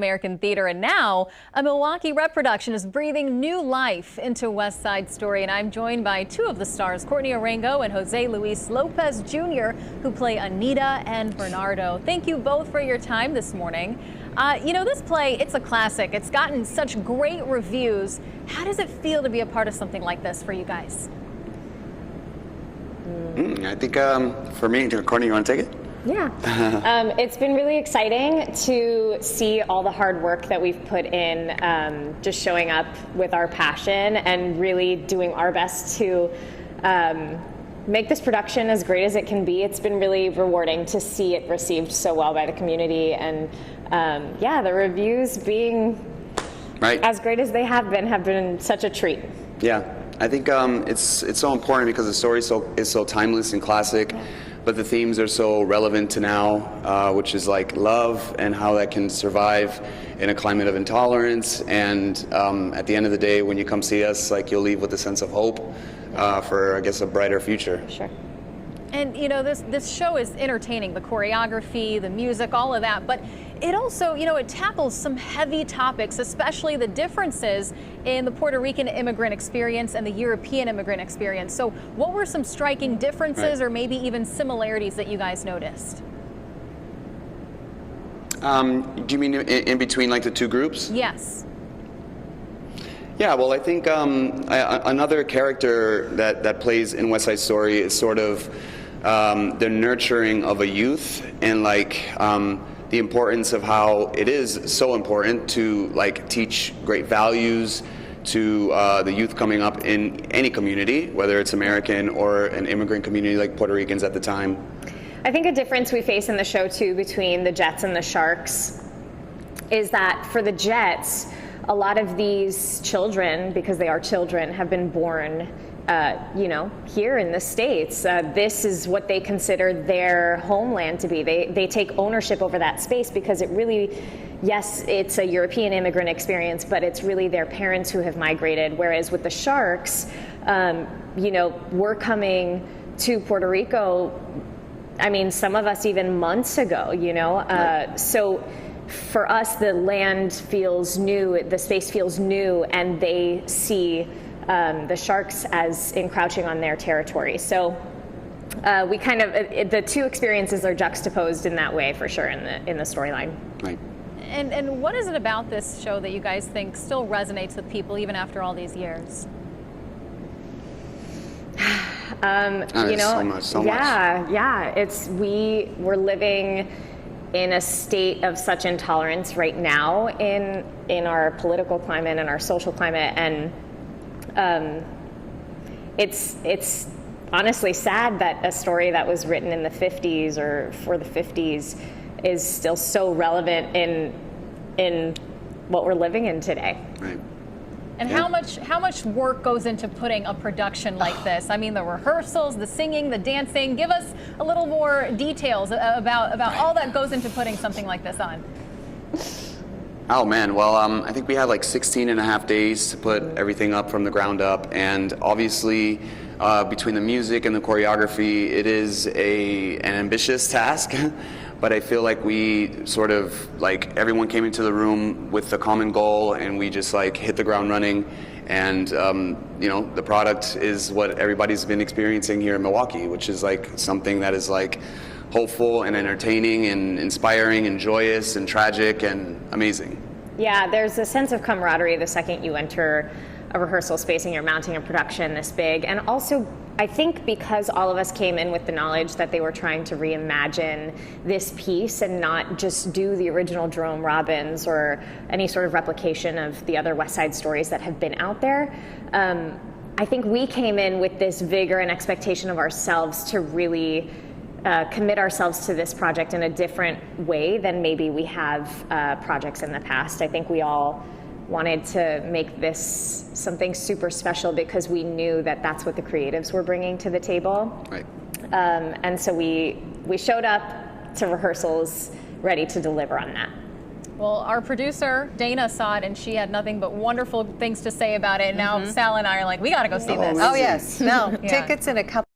American theater, and now a Milwaukee rep production is breathing new life into West Side Story, and I'm joined by two of the stars, Courtney Arango and Jose Luis Lopez Jr., who play Anita and Bernardo. Thank you both for your time this morning. You know, this play, it's a classic. It's gotten such great reviews. How does it feel to be a part of something like this for you guys? I think for me, Courtney, you want to take it? Yeah. It's been really exciting to see all the hard work that we've put in, just showing up with our passion and really doing our best to make this production as great as it can be. It's been really rewarding to see it received so well by the community, and yeah, the reviews being as great as they have been such a treat. Yeah, I think it's so important because the story is so timeless and classic. Yeah. But the themes are so relevant to now, which is like love and how that can survive in a climate of intolerance. And at the end of the day, when you come see us, like, you'll leave with a sense of hope for, I guess, a brighter future. Sure. And you know, this show is entertaining, the choreography, the music, all of that, but it also, you know, it tackles some heavy topics, especially the differences in the Puerto Rican immigrant experience and the European immigrant experience. So what were some striking differences or maybe even similarities that you guys noticed? Do you mean in between, like, the two groups? Yes. Yeah, well, I think another character that plays in West Side Story is sort of the nurturing of a youth, and like the importance of how it is so important to like teach great values to the youth coming up in any community, whether it's American or an immigrant community like Puerto Ricans at the time. I think a difference we face in the show too between the Jets and the Sharks is that for the Jets, a lot of these children, because they are children, have been born you know, here in the States. This is what they consider their homeland to be. They take ownership over that space because it really, yes, it's a European immigrant experience, but it's really their parents who have migrated. Whereas with the Sharks, you know, we're coming to Puerto Rico, I mean, some of us even months ago, you know. So for us, the land feels new, the space feels new, and they see the Sharks as encroaching on their territory. So we kind of, the two experiences are juxtaposed in that way for sure in the storyline. Right. And what is it about this show that you guys think still resonates with people even after all these years? You know, so much. Yeah, we're living in a state of such intolerance right now in our political climate and our social climate, and it's honestly sad that a story that was written in the 50s or for the 50s is still so relevant in what we're living in today. Right. And how much work goes into putting a production like this? I mean, the rehearsals, the singing, the dancing. Give us a little more details about all that goes into putting something like this on. Oh man, well, I think we had like 16 and a half days to put everything up from the ground up, and obviously between the music and the choreography, it is an ambitious task. But I feel like we sort of, like, everyone came into the room with the common goal, and we just like hit the ground running. And you know, the product is what everybody's been experiencing here in Milwaukee, which is like something that is like hopeful and entertaining and inspiring and joyous and tragic and amazing. Yeah, there's a sense of camaraderie the second you enter a rehearsal space and you're mounting a production this big. And also, I think because all of us came in with the knowledge that they were trying to reimagine this piece and not just do the original Jerome Robbins or any sort of replication of the other West Side Stories that have been out there, I think we came in with this vigor and expectation of ourselves to really commit ourselves to this project in a different way than maybe we have projects in the past. I think we all wanted to make this something super special because we knew that that's what the creatives were bringing to the table. Right. And so we showed up to rehearsals ready to deliver on that. Well, our producer, Dana, saw it, and she had nothing but wonderful things to say about it. Now, Sal and I are like, we got to go see this. Oh, yes. No, Yeah. tickets in a couple